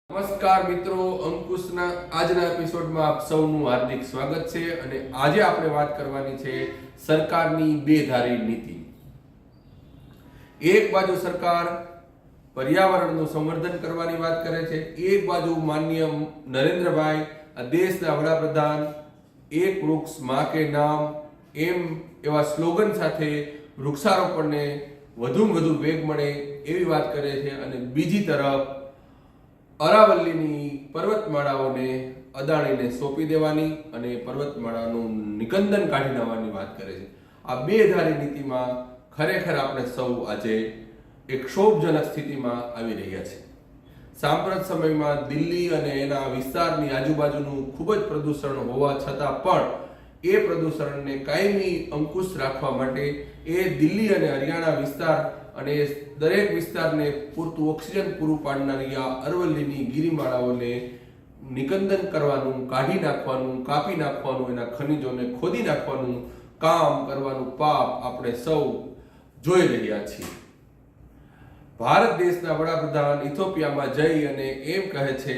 નમસ્કાર મિત્રો, અંકુશના આજના એપિસોડમાં આપ સૌનું હાર્દિક સ્વાગત છે. અને આજે આપણે વાત કરવાની છે સરકારની બેધારી નીતિ. એક બાજુ સરકાર પર્યાવરણનું સંવર્ધન કરવાની વાત કરે છે, એક બાજુ માનનીય નરેન્દ્રભાઈ આ દેશના વડાપ્રધાન એક વૃક્ષ માં કે નામ એમ એવા સ્લોગન સાથે વૃક્ષારોપણને વધુમાં વધુ વેગ મળે એવી વાત કરે છે. અને બીજી તરફ અરાવલ્લીની પર્વતમાળાઓને અદાણીને સોંપી દેવાની અને પર્વતમાળાનું નિકંદન કાઢી નાખવાની વાત કરે છે. આ બેધારી નીતિમાં ખરેખર આપણે સૌ આજે એક ક્ષોભજનક સ્થિતિમાં આવી રહ્યા છે. સાંપ્રત સમયમાં દિલ્હી અને એના વિસ્તારની આજુબાજુનું ખૂબ જ પ્રદૂષણ હોવા છતાં પણ એ પ્રદૂષણને કાયમી અંકુશ રાખવા માટે એ દિલ્હી અને હરિયાણા વિસ્તાર અને દરેક વિસ્તારને પૂરતું ઓક્સિજન પૂરું પાડનારી આ અરવલ્લીની ગિરિમાળાઓને નિકંદન કરવાનું, કાઢી નાખવાનું, કાપી નાખવાનું, એના ખનિજોને ખોદી નાખવાનું કામ કરવાનું પાપ આપણે સૌ જોઈ રહ્યા છીએ. ભારત દેશના વડાપ્રધાન ઇથોપિયામાં જઈ અને એમ કહે છે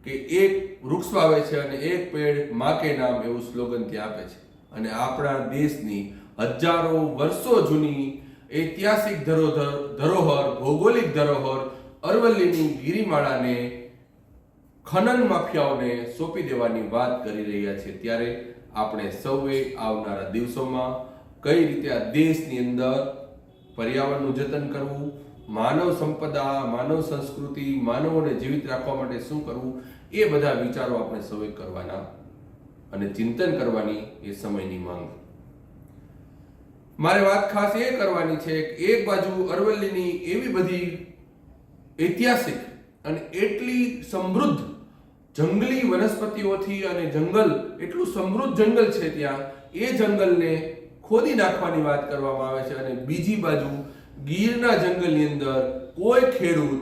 કે એક વૃક્ષ વાવે છે અને એક પેડ માં કે નામ એવું સ્લોગન ત્યાં આપે છે. અને આપણા દેશની હજારો વર્ષો જૂની ઐતિહાસિક ધરોહર, ભૌગોલિક ધરોહર અરવલ્લીની ગિરિમાળાને ખનન માફિયાઓને સોંપી દેવાની વાત કરી રહ્યા છે. ત્યારે આપણે સૌએ આવનારા દિવસોમાં કઈ રીતે આ દેશની અંદર પર્યાવરણનું જતન કરવું, માનવ સંપદા, માનવ સંસ્કૃતિ, માનવોને જીવિત રાખવા માટે શું કરવું, એ બધા વિચારો આપણે સૌએ કરવાના અને ચિંતન કરવાની એ સમયની માંગ. મારે વાત ખાસ એ કરવાની છે કે એક બાજુ અરવલ્લીની એવી બધી ઐતિહાસિક અને એટલી સમૃદ્ધ જંગલી વનસ્પતિઓથી અને જંગલ એટલું સમૃદ્ધ જંગલ છે ત્યાં, એ જંગલને ખોદી નાખવાની વાત કરવામાં આવે છે. અને બીજી બાજુ ગીરના જંગલની અંદર કોઈ ખેડૂત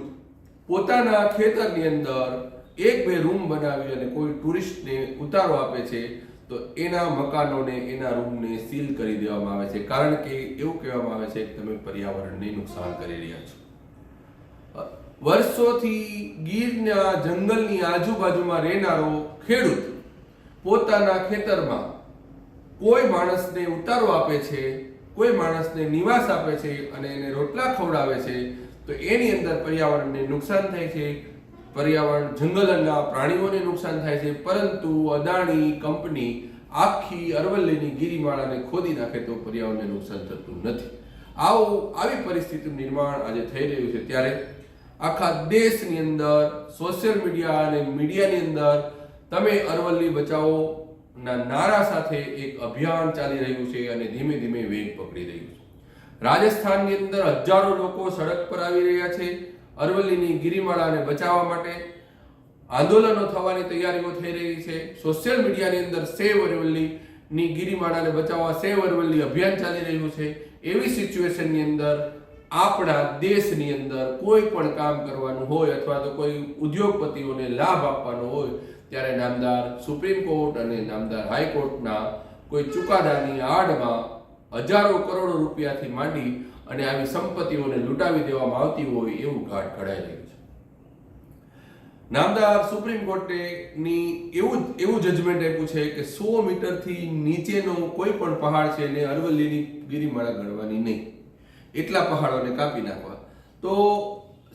પોતાના ખેતરની અંદર એક બે રૂમ બનાવી અને કોઈ ટુરિસ્ટને ઉતારો આપે છે તો એના મકાનોને, એના રૂમને સીલ કરી દેવામાં આવે છે. કારણ કે એવું કહેવામાં આવે છે કે તમે પર્યાવરણને નુકસાન કરી રહ્યા છો. વર્ષોથી ગીરના જંગલની આજુબાજુમાં રહેનારો ખેડૂત પોતાના ખેતરમાં કોઈ માણસને ઉતારો આપે છે, કોઈ માણસને નિવાસ આપે છે અને એને રોટલા ખવડાવે છે તો એની અંદર પર્યાવરણને નુકસાન થાય છે, પર્યાવરણ જંગલના પ્રાણીઓને નુકસાન થાય છે. પરંતુ અદાણી કંપની આખી અરવલ્લીની ગિરિમાળાને ખોદી નાખે તો પર્યાવરણને નુકસાન થતું નથી. આવી પરિસ્થિતિનું નિર્માણ આજે થઈ રહ્યું છે. ત્યારે આખા દેશની અંદર સોશિયલ મીડિયા અને મીડિયાની અંદર તમે અરવલ્લી બચાવો ના નારા સાથે એક અભિયાન ચાલી રહ્યું છે અને ધીમે ધીમે વેગ પકડી રહ્યું છે. રાજસ્થાનની અંદર હજારો લોકો સડક પર આવી રહ્યા છે અરવલ્લીની ગિરિમાળાને બચાવવા માટે. આંદોલનો થવાની તૈયારીઓ થઈ રહી છે. સોશિયલ મીડિયાની અંદર સેવ અરવલ્લીની ગિરિમાળાને બચાવવા સેવ અરવલ્લી અભિયાન ચાલી રહ્યું છે. એવી સિચ્યુએશનની અંદર આપણા દેશની અંદર કોઈ પણ કામ કરવાનું હોય અથવા તો કોઈ ઉદ્યોગપતિઓને લાભ આપવાનો હોય ત્યારે નામદાર સુપ્રીમ કોર્ટ અને નામદાર હાઈકોર્ટના કોઈ ચુકાદાની આડમાં હજારો કરોડો રૂપિયાથી માંડી અને આવી સંપત્તિઓને લૂંટાવી દેવામાં આવતી હોય એવું ઘાટ ઘડાઈ રહ્યું છે. નામદાર સુપ્રીમ કોર્ટની એવું જજમેન્ટ આપ્યું છે કે 100 મીટરથી નીચેનો કોઈ પણ પહાડ છે એને અરવલ્લીની ગિરિમાળા ગણવાની નહીં, એટલા પહાડોને કાપી નાખવા. તો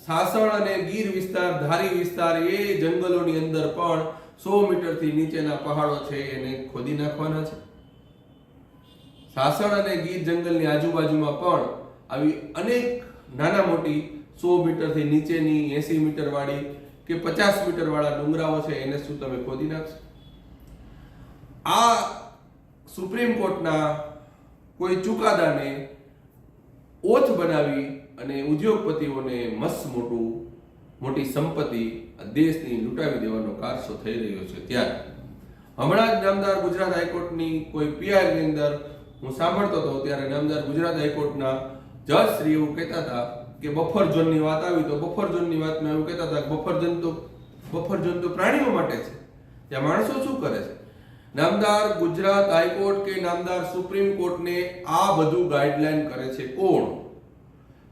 સાસણ અને ગીર વિસ્તાર, ધારી વિસ્તાર, એ જંગલોની અંદર પણ 100 મીટરથી નીચેના પહાડો છે એને ખોદી નાખવાના છે. સાસણ અને ગીર જંગલની આજુબાજુમાં પણ આવી અનેક નાના મોટી 100 મીટરથી નીચેની 80 મીટર વાળી કે 50 મીટર વાળા ડુંગરાઓ છે એને શું તમે ખોદી નાખશો? આ સુપ્રીમ કોર્ટના કોઈ ચુકાદાને ઓથ બનાવી અને ઉદ્યોગપતિઓને મસ્ત મોટી સંપત્તિ દેશની લૂંટાવી દેવાનો કારસો થઈ રહ્યો છે. ત્યારે હમણાં જ નામદાર ગુજરાત હાઈકોર્ટની કોઈ પીઆઈની અંદર હું સાંભળતો હતો ત્યારે નામદાર ગુજરાત હાઈકોર્ટના જજ શ્રી એવું કહેતા હતા કે બફર ઝોનની વાત આવી તો બફર ઝોનની વાતમાં એવું કહેતા હતા કે બફર ઝોન તો પ્રાણીઓ માટે છે, ત્યાં માણસો શું કરે છે? નામદાર ગુજરાત હાઈકોર્ટ કે નામદાર સુપ્રીમ કોર્ટને આ બધું ગાઈડલાઈન કરે છે કોણ?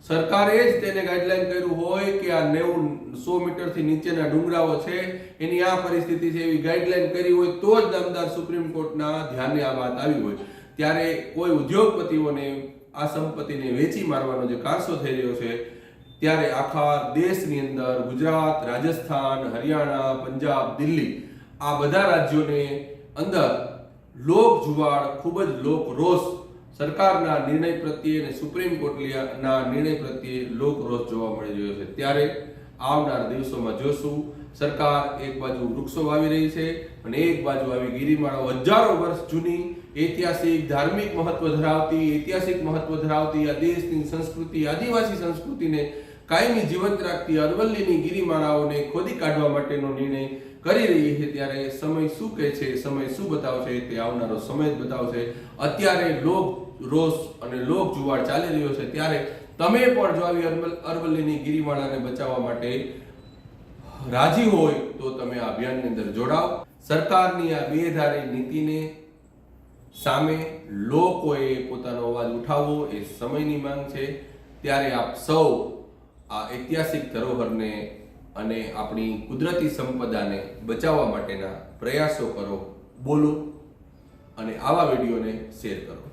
સરકારે જ તેને ગાઈડલાઈન કર્યું હોય કે આ 100 મીટરથી નીચેના ડુંગરાઓ છે એની આ પરિસ્થિતિ છે એવી ગાઈડલાઈન કરી હોય તો જ નામદાર સુપ્રીમ કોર્ટના ધ્યાને આ વાત આવી હોય, ત્યારે કોઈ ઉદ્યોગપતિઓને આ સંપત્તિને વેચી મારવાનો જે કારસો થઈ રહ્યો છે, ત્યારે આખા દેશની અંદર ગુજરાત, રાજસ્થાન, હરિયાણા, પંજાબ, દિલ્હી આ બધા રાજ્યોને અંદર લોક જુવાળ, ખૂબ જ લોક રોષ સરકારના નિર્ણય પ્રત્યે અને સુપ્રીમ કોર્ટના નિર્ણય પ્રત્યે લોક રોષ જોવા મળી રહ્યો છે। ત્યારે આવનાર દિવસોમાં જોશું સરકાર એક બાજુ વૃક્ષો વાવી રહી છે અને એક બાજુ આવી ગિરિમાળાઓ હજારો વર્ષ જૂની ઐતિહાસિક ધાર્મિક ઐતિહાસિક મહત્વ ધરાવતી આ દેશની સંસ્કૃતિ, આદિવાસી સંસ્કૃતિને કાયમી જીવંત રાખતી અરવલ્લીની ગિરિમાળાઓને ખોદી કાઢવા માટેનો નિર્ણય કરી રહી છે। ત્યારે સમય શું કહે છે, સમય શું બતાવશે તે આવનારો સમય જ બતાવશે। અત્યારે લોક રોષ અને લોક જુવાળ ચાલી રહ્યો છે, ત્યારે તમે પણ જો આવી અરવલ્લીની ગિરિમાળાને બચાવવા માટે રાજી હોય તો તમે આ અભિયાનની અંદર જોડાઓ। સરકારની આ બેધારી નીતિને સામે લોકોએ પોતાનો અવાજ ઉઠાવવો એ સમયની માંગ છે। ત્યારે આપ સૌ આ ઐતિહાસિક ધરોહરને અને આપણી કુદરતી સંપદાને બચાવવા માટેના પ્રયાસો કરો, બોલો અને આવા વિડીયોને શેર કરો।